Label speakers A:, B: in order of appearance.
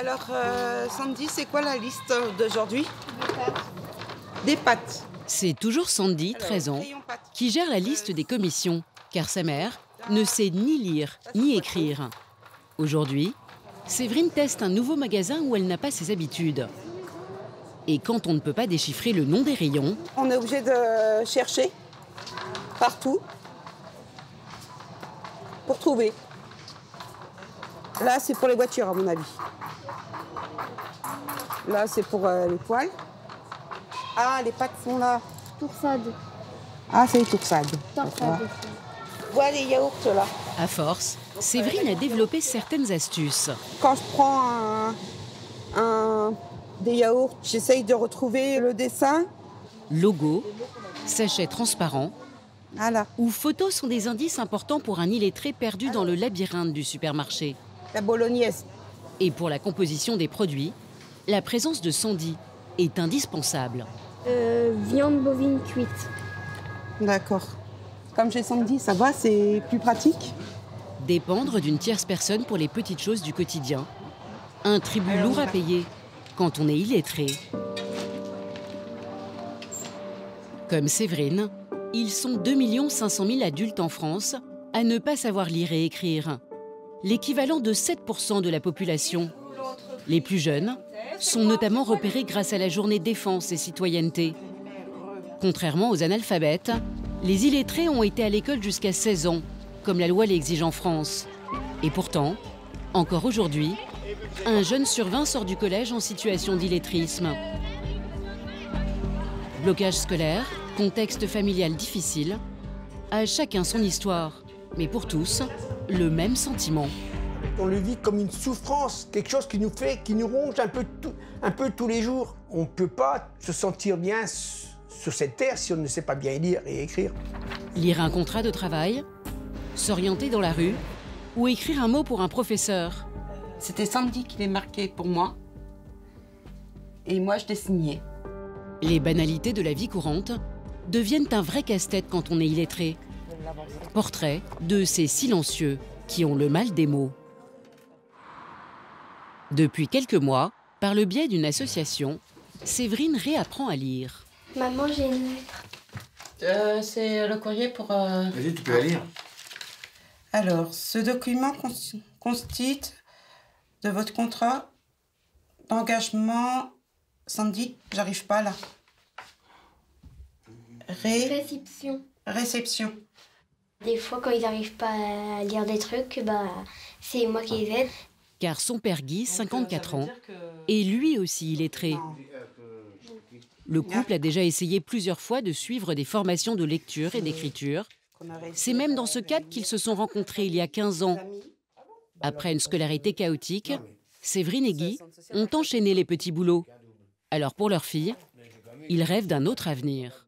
A: Alors, Sandy, c'est quoi la liste d'aujourd'hui? Des pâtes.
B: C'est toujours Sandy, 13 ans, qui gère la liste des commissions, car sa mère ne sait ni lire ni écrire. Aujourd'hui, Séverine teste un nouveau magasin où elle n'a pas ses habitudes. Et quand on ne peut pas déchiffrer le nom des rayons,
A: On est obligé de chercher partout pour trouver. Là, c'est pour les voitures, à mon avis. Là, c'est pour les poêles. Ah, les pâtes sont là.
C: Toursade.
A: Ah, c'est les toursades.
C: Torsade.
A: Voilà les yaourts, là.
B: à force, Séverine a développé certaines astuces.
A: Quand je prends des yaourts, j'essaye de retrouver le dessin.
B: Logo, sachets transparents
A: Voilà,
B: ou photos sont des indices importants pour un illettré perdu dans le labyrinthe du supermarché.
A: la bolognaise.
B: Et pour la composition des produits, la présence de Sandy est indispensable.
C: Viande bovine cuite.
A: D'accord. Comme j'ai Sandy, ça va, c'est plus pratique.
B: Dépendre d'une tierce personne pour les petites choses du quotidien. Un tribut lourd à payer quand on est illettré. Comme Séverine, ils sont 2 500 000 adultes en France à ne pas savoir lire et écrire. L'équivalent de 7% de la population. Les plus jeunes sont notamment repérés grâce à la journée défense et citoyenneté. Contrairement aux analphabètes, les illettrés ont été à l'école jusqu'à 16 ans, comme la loi l'exige en France. Et pourtant, encore aujourd'hui, un jeune sur 20 sort du collège en situation d'illettrisme. Blocage scolaire, contexte familial difficile, à chacun son histoire, mais pour tous, le même sentiment.
D: On le vit comme une souffrance, quelque chose qui nous ronge un peu tous les jours. On ne peut pas se sentir bien sur cette terre si on ne sait pas bien lire et écrire.
B: Lire un contrat de travail, s'orienter dans la rue ou écrire un mot pour un professeur.
A: C'était Sandy qui les marquait pour moi. Et moi, je l'ai signé.
B: Les banalités de la vie courante deviennent un vrai casse-tête quand on est illettré. Portrait de ces silencieux qui ont le mal des mots. Depuis quelques mois, par le biais d'une association, Séverine réapprend à lire.
C: Maman, j'ai une lettre.
A: C'est le courrier pour...
D: Vas-y, tu peux la lire.
A: Alors, ce document constitue de votre contrat d'engagement... Sandy, j'arrive pas là.
C: Réception.
A: Réception.
C: Des fois, quand ils n'arrivent pas à lire des trucs, c'est moi qui les aide.
B: Car son père Guy, 54 ans, est lui aussi illettré. Le couple a déjà essayé plusieurs fois de suivre des formations de lecture et d'écriture. C'est même dans ce cadre qu'ils se sont rencontrés il y a 15 ans. Après une scolarité chaotique, Séverine et Guy ont enchaîné les petits boulots. Alors pour leur fille, ils rêvent d'un autre avenir.